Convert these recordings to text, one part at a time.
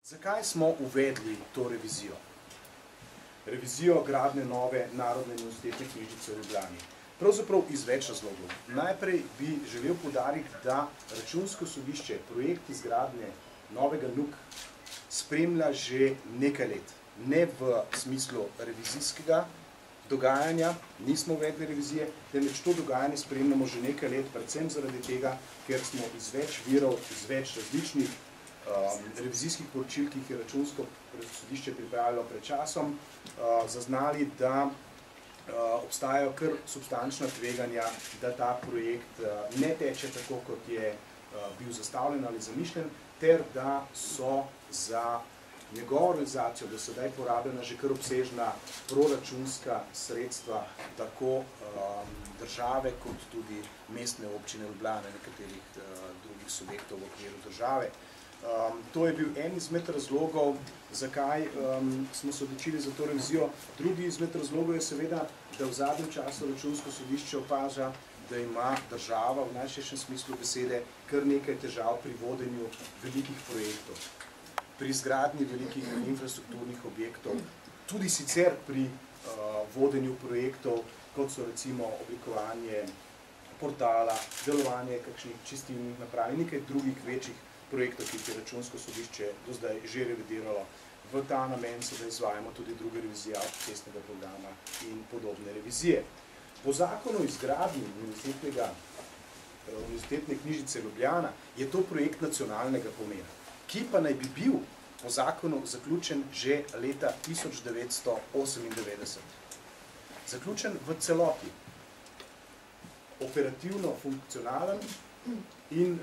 Zakaj smo uvedli to revizijo? Revizijo gradnje nove Narodne univerzitetne knjižnice v Ljubljani. Pravzaprav iz več razlogov. Najprej bi želel poudariti, da Računsko sodišče projekt izgradnje novega NUK spremlja že nekaj let. Ne v smislu revizijskega dogajanja, nismo uvedli revizije, temveč to dogajanje spremljamo že nekaj let, predvsem zaradi tega, ker smo iz več virov, iz več različnih revizijskih poročil, ki jih je Računsko sodišče pripravilo pred časom, zaznali, da obstajajo kar substančna tveganja, da ta projekt ne teče tako, kot je bil zastavljen ali zamišljen, ter da so za njegovo realizacijo do sedaj porabljena že kar obsežna proračunska sredstva tako države, kot tudi mestne občine Ljubljane, nekaterih drugih subjektov v okviru države. To je bil en izmed razlogov, zakaj smo se odločili za to revizijo. Drugi izmed razlogov je seveda, da v zadnjem času Računsko sodišče opaža, da ima država v najširšem smislu besede kar nekaj težav pri vodenju velikih projektov, pri izgradnji velikih infrastrukturnih objektov, tudi sicer pri vodenju projektov, kot so recimo oblikovanje portala, delovanje kakšnih čistilnih naprav in nekaj drugih večjih projektov, ki je Računsko sodišče do zdaj že revidiralo. V ta namen sedaj izvajamo tudi druge revizije avtocestnega programa in podobne revizije. Po zakonu o izgradnji Univerzitetne knjižnice Ljubljana je to projekt nacionalnega pomena, ki pa naj bi bil po zakonu zaključen že leta 1998. Zaključen v celoti, operativno funkcionalen in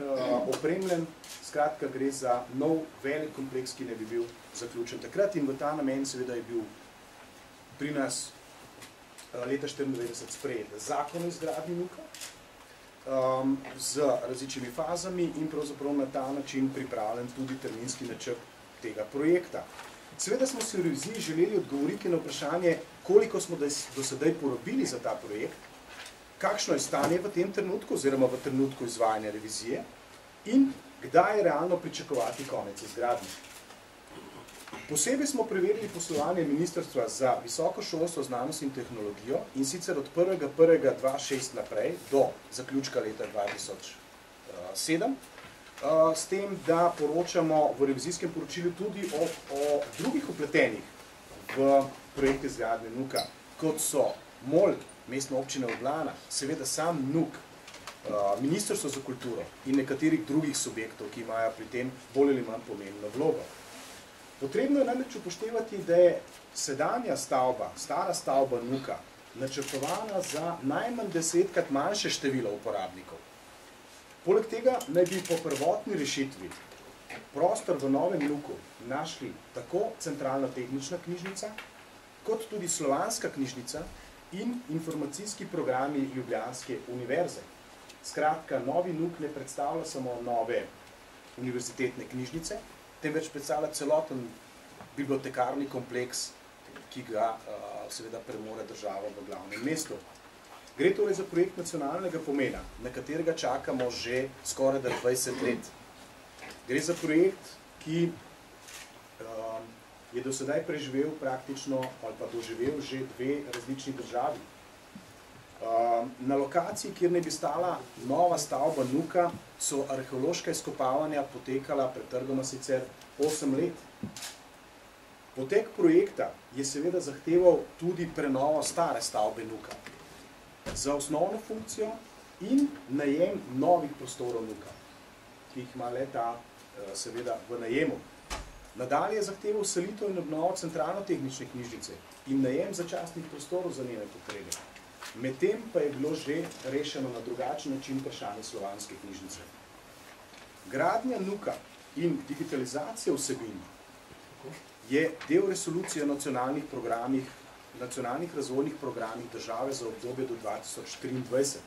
opremljen, skratka gre za nov velik kompleks, ki ne bi bil zaključen takrat, in v ta namen seveda je bil pri nas leta 1994 sprejet zakon o izgradnji NUK-a z različnimi fazami in pravzaprav na ta način pripravljen tudi terminski načrt tega projekta. Seveda smo si v reviziji želeli odgovoriti na vprašanje, koliko smo do sedaj porabili za ta projekt, kakšno je stanje v tem trenutku oziroma v trenutku izvajanja revizije in kdaj je realno pričakovati konec izgradnje. Posebej smo preverili poslovanje Ministrstva za visoko šolstvo, znanost in tehnologijo, in sicer od 1.1.2006 naprej do zaključka leta 2007, s tem, da poročamo v revizijskem poročilu tudi o drugih vpletenih v projekt izgradnje NUK-a, kot so MOL, Mestna občina Ljubljana, seveda sam NUK, Ministrstvo za kulturo in nekaterih drugih subjektov, ki imajo pri tem bolj ali manj pomembno vlogo. Potrebno je namreč upoštevati, da je sedanja stavba, stara stavba NUK-a, načrtovana za najmanj 10-krat manjše število uporabnikov. Poleg tega naj bi po prvotni rešitvi prostor v novem NUK-u našli tako centralna tehnična knjižnica, kot tudi slovanska knjižnica in informacijski programi Ljubljanske univerze. Skratka, novi NUK ne predstavlja samo nove univerzitetne knjižnice, temveč predstavlja celoten bibliotekarni kompleks, ki ga seveda premore država v glavnem mestu. Gre torej za projekt nacionalnega pomena, na katerega čakamo že skoraj 20 let. Gre za projekt, ki je do sedaj preživel praktično ali pa doživel že dve različni državi. Na lokaciji, kjer ne bi stala nova stavba NUK-a, so arheološka izkopavanja potekala pretrgoma sicer 8 let. Potek projekta je seveda zahteval tudi prenovo stare stavbe NUK-a za osnovno funkcijo in najem novih prostorov NUK-a, ki jih ima le-ta seveda v najemu. Nadalje je zahteval selitev in obnovo centralno-tehnične knjižnice in najem začasnih prostorov za njene potrebe. Medtem pa je bilo že rešeno na drugačen način vprašanje slovanske knjižnice. Gradnja NUK-a in digitalizacija vsebin je del resolucije o nacionalnih razvojnih programih države za obdobje do 2023.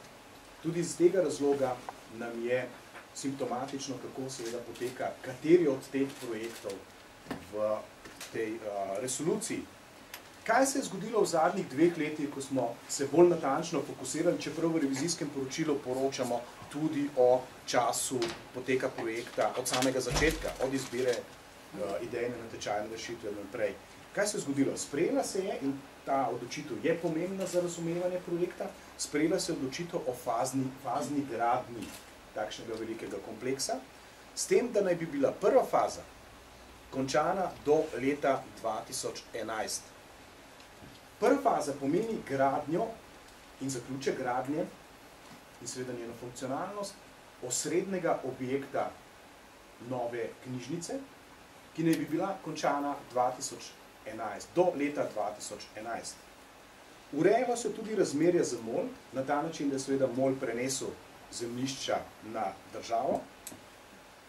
Tudi iz tega razloga nam je simptomatično, kako seveda poteka kateri od teh projektov v tej resoluciji. Kaj se je zgodilo v zadnjih 2 letih, ko smo se bolj natančno fokusirali, čeprav v revizijskem poročilu poročamo tudi o času poteka projekta od samega začetka, od izbire idejne natečajne rešitve naprej. Kaj se je zgodilo? Sprejela se je, in ta odločitev je pomembna za razumevanje projekta, sprejela se je odločitev o fazni gradnji takšnega velikega kompleksa, s tem, da naj bi bila prva faza končana do leta 2011. Prva faza pomeni gradnjo in zaključek gradnje in seveda njeno funkcionalnost osrednjega objekta nove knjižnice, ki naj bi bila končana 2011, do leta 2011. Urejalo se tudi razmerje za MOL, na ta način, da je seveda MOL prenesel zemljišča na državo.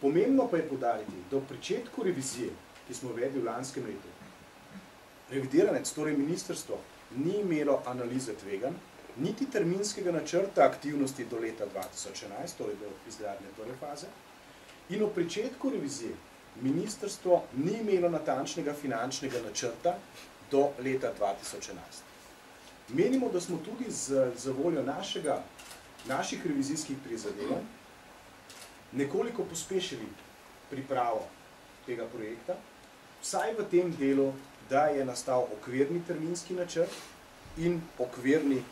Pomembno pa je poudariti, da v pričetku revizije, ki smo uvedli v lanskem letu, revidiranec, torej ministrstvo, ni imelo analize tveganj, niti terminskega načrta aktivnosti do leta 2011, torej do izgradnje prve faze, in v pričetku revizije ministrstvo ni imelo natančnega finančnega načrta do leta 2011. Menimo, da smo tudi za voljo naših revizijskih prizadevanj nekoliko pospešili pripravo tega projekta, vsaj v tem delu, da je nastal okvirni terminski načrt in okvirni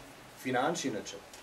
finančni načrt.